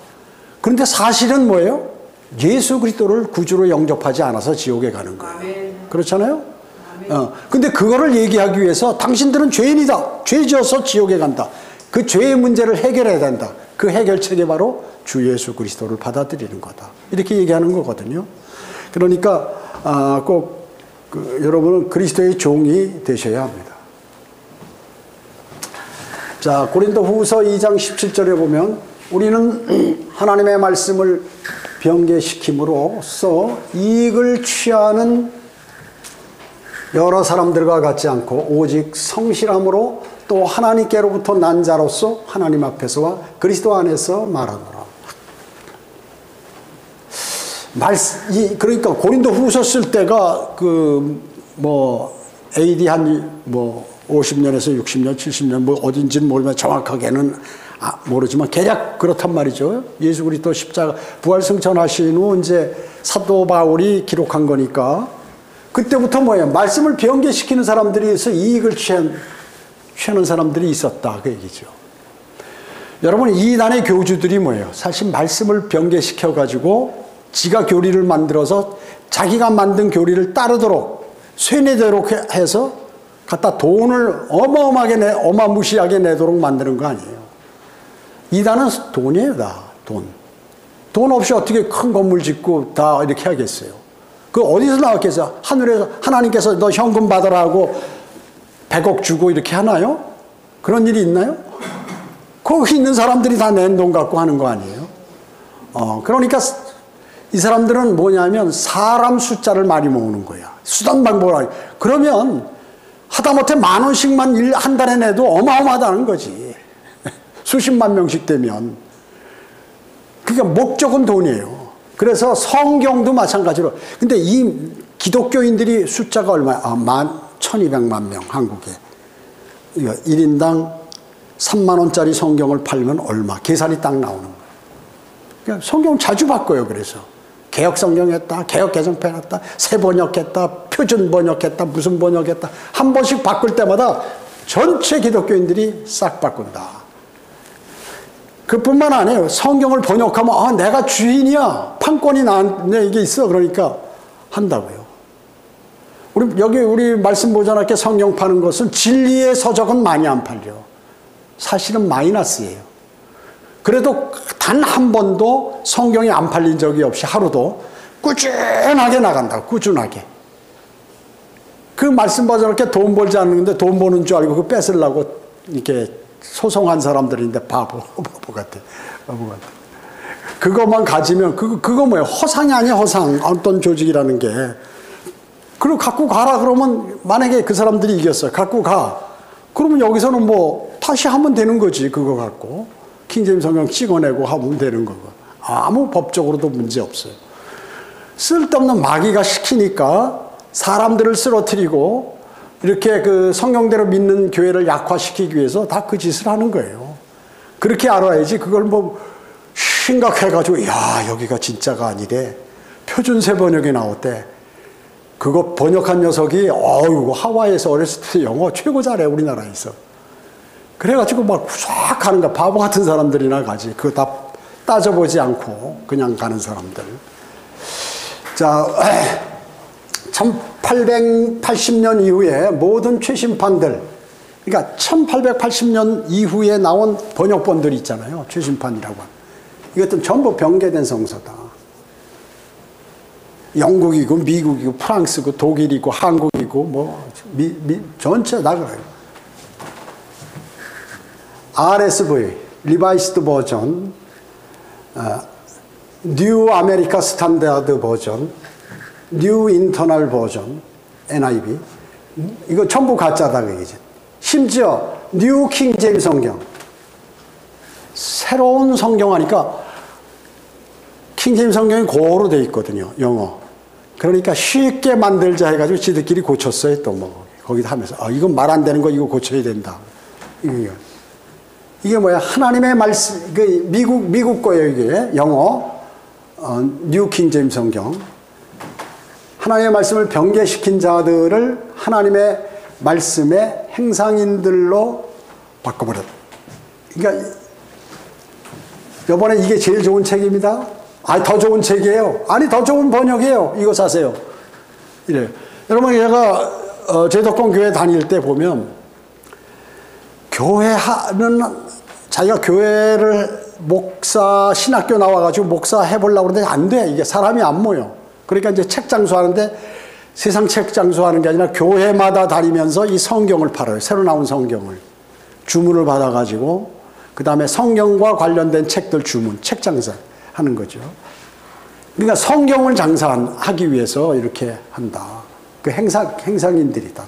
그런데 사실은 뭐예요? 예수 그리스도를 구주로 영접하지 않아서 지옥에 가는 거예요. 아멘. 그렇잖아요? 근데 그거를 얘기하기 위해서 당신들은 죄인이다. 죄 지어서 지옥에 간다. 그 죄의 문제를 해결해야 된다. 그 해결책이 바로 주 예수 그리스도를 받아들이는 거다. 이렇게 얘기하는 거거든요. 그러니까 꼭 여러분은 그리스도의 종이 되셔야 합니다. 자, 고린도 후서 2장 17절에 보면 우리는 하나님의 말씀을 변개시킴으로써 이익을 취하는 여러 사람들과 같지 않고 오직 성실함으로 또 하나님께로부터 난 자로서 하나님 앞에서와 그리스도 안에서 말하노라. 그러니까 고린도 후서 쓸 때가 AD 한 50년에서 60년, 70년 뭐 어딘지는 모르면 정확하게는 모르지만 대략 그렇단 말이죠. 예수 그리스도 십자가 부활 승천하신 후 이제 사도 바울이 기록한 거니까 그때부터 뭐예요? 말씀을 변개시키는 사람들이 있어 이익을 취하는 사람들이 있었다 그 얘기죠. 여러분 이단의 교주들이 뭐예요? 사실 말씀을 변개시켜 가지고 지가 교리를 만들어서 자기가 만든 교리를 따르도록 쇠뇌도록 해서 갖다 돈을 어마무시하게 내도록 만드는 거 아니에요. 이단은 돈이에요, 다. 돈. 돈 없이 어떻게 큰 건물 짓고 다 이렇게 하겠어요. 그 어디서 나왔겠어요? 하늘에서, 하나님께서 너 현금 받으라 하고 100억 주고 이렇게 하나요? 그런 일이 있나요? 거기 있는 사람들이 다 낸 돈 갖고 하는 거 아니에요? 그러니까 이 사람들은 뭐냐면 사람 숫자를 많이 모으는 거야. 수단 방법을. 그러면 하다못해 10,000원씩만 한 달에 내도 어마어마하다는 거지. 수십만 명씩 되면. 그러니까 목적은 돈이에요. 그래서 성경도 마찬가지로. 근데 이 기독교인들이 숫자가 얼마야? 1,200만 명, 한국에. 1인당 3만원짜리 성경을 팔면 얼마? 계산이 딱 나오는 거예요. 그러니까 성경 자주 바꿔요, 그래서. 개혁 성경했다, 개혁 개정편 했다, 새 번역했다, 표준 번역했다, 무슨 번역했다. 한 번씩 바꿀 때마다 전체 기독교인들이 싹 바꾼다. 그뿐만 아니에요. 성경을 번역하면 내가 주인이야. 판권이 나에게 있어. 그러니까 한다고요. 우리 말씀 보존학교 성경 파는 것은 진리의 서적은 많이 안 팔려. 사실은 마이너스예요. 그래도 단 한 번도 성경이 안 팔린 적이 없이 하루도 꾸준하게 나간다고. 꾸준하게. 그 말씀 보존학교 돈 벌지 않는데 돈 버는 줄 알고 그거 뺏으려고 이렇게 소송한 사람들인데 바보 같아. 그것만 가지면 그거 뭐예요? 허상이 아니야, 허상. 어떤 조직이라는 게. 그리고 갖고 가라 그러면 만약에 그 사람들이 이겼어요. 갖고 가. 그러면 여기서는 뭐 다시 하면 되는 거지. 그거 갖고. 킹제임스 성경 찍어내고 하면 되는 거고. 아무 법적으로도 문제 없어요. 쓸데없는 마귀가 시키니까 사람들을 쓰러뜨리고 이렇게 그 성경대로 믿는 교회를 약화시키기 위해서 다 그 짓을 하는 거예요. 그렇게 알아야지. 그걸 뭐 심각해가지고 여기가 진짜가 아니래. 표준세 번역이 나왔대. 그거 번역한 녀석이 하와이에서 어렸을 때 영어 최고 잘해, 우리나라에서. 그래가지고 막 싹 가는 거야. 바보 같은 사람들이나 가지. 그거 다 따져보지 않고 그냥 가는 사람들. 자, 1880년 이후에 모든 최신판들, 그러니까 1880년 이후에 나온 번역본들이 있잖아요. 최신판이라고. 이것도 전부 변개된 성서다. 영국이고 미국이고 프랑스고 독일이고 한국이고 뭐 전체 다 그래요. RSV, 리바이스드 버전, 뉴 아메리카 스탠다드 버전, 뉴 인터널 버전, NIV. 이거 전부 가짜다 그 얘기죠. 심지어 뉴 킹 제임스 성경. 새로운 성경 하니까 킹 제임스 성경이 고어로 돼 있거든요. 영어. 그러니까 쉽게 만들자 해가지고 지들끼리 고쳤어요. 또 뭐 거기다 하면서 이건 말 안 되는 거 이거 고쳐야 된다. 이게 뭐야? 하나님의 말씀. 그 미국 거예요 이게 영어. 뉴 킹 제임스 성경. 하나님의 말씀을 변개시킨 자들을 하나님의 말씀의 행상인들로 바꿔버렸다. 그러니까 이번에 이게 제일 좋은 책입니다. 더 좋은 책이에요. 아니 더 좋은 번역이에요. 이거 사세요. 이래요. 여러분 제가 제도권 교회 다닐 때 보면 교회하는 자기가 교회를 목사 신학교 나와가지고 목사 해보려고 그러는데 안 돼. 이게 사람이 안 모여. 그러니까 이제 책 장수하는데 세상 책 장수하는 게 아니라 교회마다 다니면서 이 성경을 팔아요. 새로 나온 성경을 주문을 받아가지고 그 다음에 성경과 관련된 책들 주문, 책 장사하는 거죠. 그러니까 성경을 장사하기 위해서 이렇게 한다. 그 행상인들이다.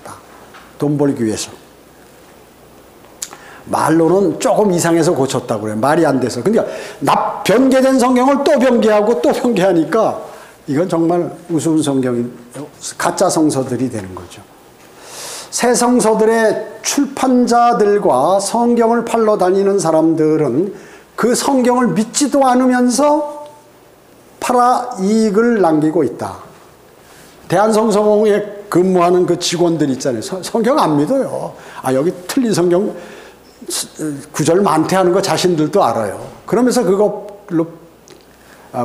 돈 벌기 위해서. 말로는 조금 이상해서 고쳤다고 그래요. 말이 안 돼서. 그러니까 변개된 성경을 또 변개하고 또 변개하니까 이건 정말 우스운 성경이 가짜 성서들이 되는 거죠. 새 성서들의 출판자들과 성경을 팔러 다니는 사람들은 그 성경을 믿지도 않으면서 팔아 이익을 남기고 있다. 대한성서공에 근무하는 그 직원들 있잖아요. 성경 안 믿어요. 여기 틀린 성경 구절 많대 하는 거 자신들도 알아요. 그러면서 그걸로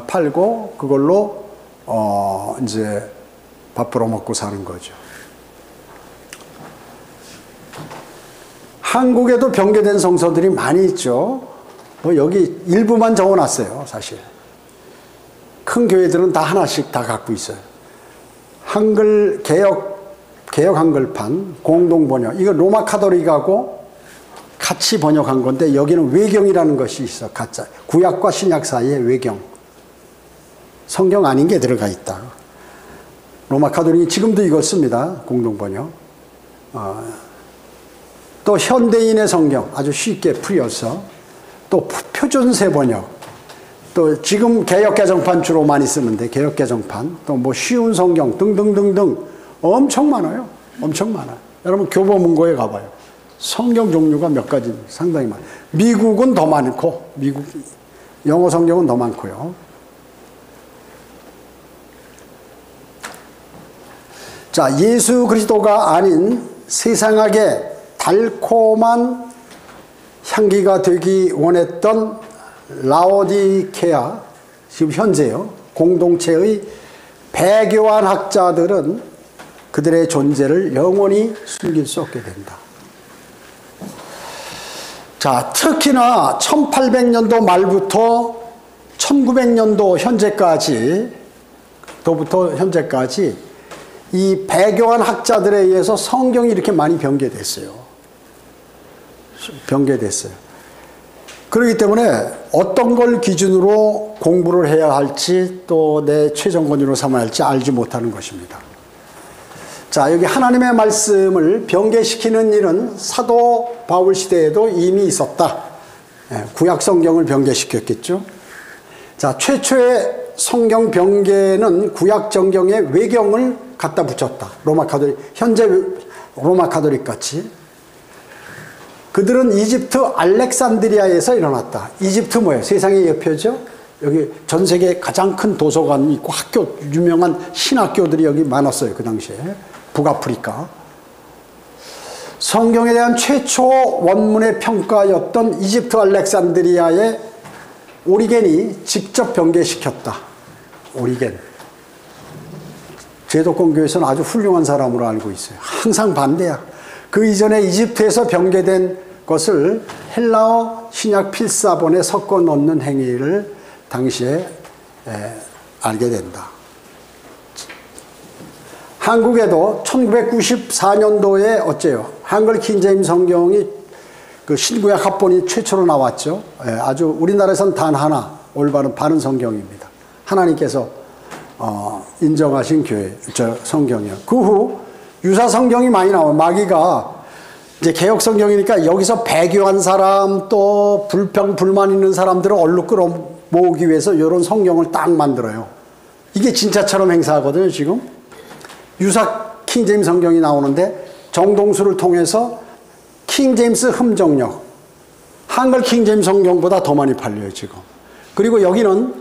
팔고 그걸로 이제 밥 벌어먹고 사는 거죠. 한국에도 변개된 성서들이 많이 있죠. 여기 일부만 적어놨어요, 사실. 큰 교회들은 다 하나씩 다 갖고 있어요. 한글 개혁 한글판 공동 번역. 이거 로마 카톨릭하고 같이 번역한 건데 여기는 외경이라는 것이 있어. 가짜. 구약과 신약 사이에 외경. 성경 아닌 게 들어가 있다. 로마 카톨릭이 지금도 이걸 씁니다. 공동 번역. 또 현대인의 성경 아주 쉽게 풀려서 또 표준세 번역. 또 지금 개역개정판 주로 많이 쓰는데 개역개정판 또 뭐 쉬운 성경 등등등등 엄청 많아요. 엄청 많아요. 여러분 교보문고에 가봐요. 성경 종류가 몇 가지 상당히 많아요. 미국은 더 많고 미국 영어 성경은 더 많고요. 자, 예수 그리스도가 아닌 세상하게 달콤한 향기가 되기 원했던 라오디케아, 지금 현재요, 공동체의 배교한 학자들은 그들의 존재를 영원히 숨길 수 없게 된다. 자, 특히나 1800년도 말부터 1900년도 현재까지 이 배교한 학자들에 의해서 성경이 이렇게 많이 변개됐어요. 그렇기 때문에 어떤 걸 기준으로 공부를 해야 할지 또 내 최종 권위로 삼아야 할지 알지 못하는 것입니다. 자, 여기 하나님의 말씀을 변개시키는 일은 사도 바울 시대에도 이미 있었다. 구약 성경을 변개시켰겠죠. 자, 최초의 성경 변개는 구약 성경의 외경을 갖다 붙였다. 현재 로마 카톨릭 같이. 그들은 이집트 알렉산드리아에서 일어났다. 이집트 뭐예요? 세상의 여표죠? 여기 전 세계 가장 큰 도서관이 있고 학교, 유명한 신학교들이 여기 많았어요. 그 당시에. 북아프리카. 성경에 대한 최초 원문의 평가였던 이집트 알렉산드리아의 오리겐이 직접 변개시켰다. 오리겐. 제도권 교회에서는 아주 훌륭한 사람으로 알고 있어요. 항상 반대야. 그 이전에 이집트에서 변개된 것을 헬라어 신약 필사본에 섞어 넣는 행위를 당시에 알게 된다. 한국에도 1994년도에 어째요? 한글 킹제임스 성경이 그 신구약 합본이 최초로 나왔죠. 예, 아주 우리나라에선 단 하나 올바른 바른 성경입니다. 하나님께서 인정하신 성경이요. 그 후 유사 성경이 많이 나와요. 마귀가 이제 개혁 성경이니까 여기서 배교한 사람 또 불평 불만 있는 사람들을 얼른 끌어모으기 위해서 이런 성경을 딱 만들어요. 이게 진짜처럼 행사하거든요. 지금 유사 킹제임스 성경이 나오는데 정동수를 통해서 킹제임스 흠정력, 한글 킹제임스 성경보다 더 많이 팔려요 지금. 그리고 여기는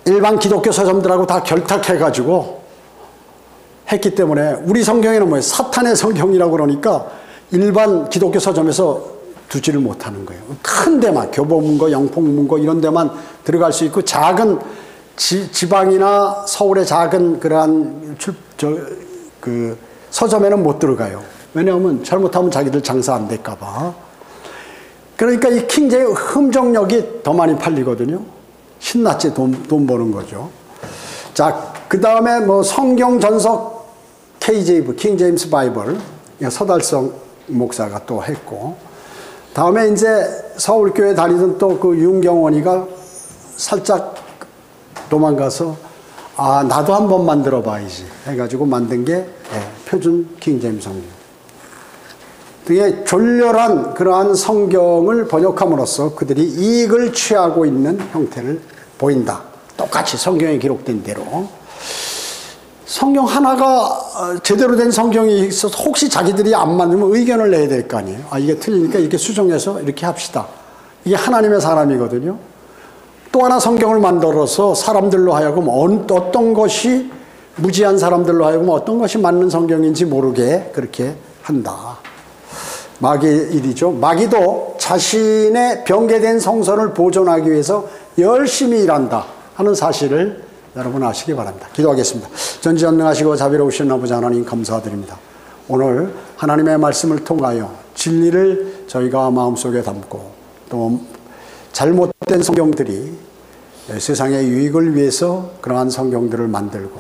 일반 기독교 서점들하고 다 결탁해가지고 했기 때문에 우리 성경에는 뭐예요? 사탄의 성경이라고 그러니까 일반 기독교 서점에서 두지를 못하는 거예요. 큰 데만 교보문고, 영풍문고 이런 데만 들어갈 수 있고 작은 지방이나 서울의 작은 그러한 그 서점에는 못 들어가요. 왜냐하면 잘못하면 자기들 장사 안 될까 봐. 그러니까 이 킹제임스 흠정력이 더 많이 팔리거든요. 신났지 돈 버는 거죠. 자, 그 다음에 뭐 성경 전석 KJV, 킹제임스 바이블 서달성 목사가 또 했고, 다음에 이제 서울교회 다니던 또 그 윤경원이가 살짝 도망가서 나도 한번 만들어 봐야지 해가지고 만든 게 표준 킹제임스 성경. 등의 졸렬한 그러한 성경을 번역함으로써 그들이 이익을 취하고 있는 형태를 보인다. 똑같이 성경에 기록된 대로. 성경 하나가 제대로 된 성경이 있어서 혹시 자기들이 안 만들면 의견을 내야 될 거 아니에요. 이게 틀리니까 이렇게 수정해서 이렇게 합시다. 이게 하나님의 사람이거든요. 또 하나 성경을 만들어서 사람들로 하여금 어떤 것이 무지한 사람들로 하여금 어떤 것이 맞는 성경인지 모르게 그렇게 한다. 마귀의 일이죠. 마귀도 자신의 병개된 성선을 보존하기 위해서 열심히 일한다 하는 사실을 여러분 아시기 바랍니다. 기도하겠습니다. 전지전능하시고 자비로우신 아버지 하나님 감사드립니다. 오늘 하나님의 말씀을 통하여 진리를 저희가 마음속에 담고 또 잘못된 성경들이 세상의 유익을 위해서 그러한 성경들을 만들고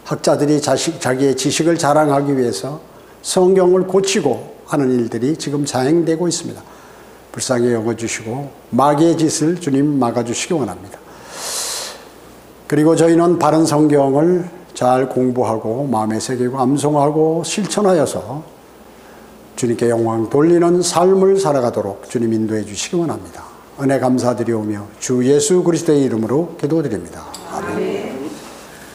학자들이 자기의 지식을 자랑하기 위해서 성경을 고치고 하는 일들이 지금 자행되고 있습니다. 불쌍히 여겨주시고 마귀의 짓을 주님 막아주시기 원합니다. 그리고 저희는 바른 성경을 잘 공부하고 마음에 새기고 암송하고 실천하여서 주님께 영광 돌리는 삶을 살아가도록 주님 인도해 주시기 원합니다. 은혜 감사드리오며 주 예수 그리스도의 이름으로 기도드립니다.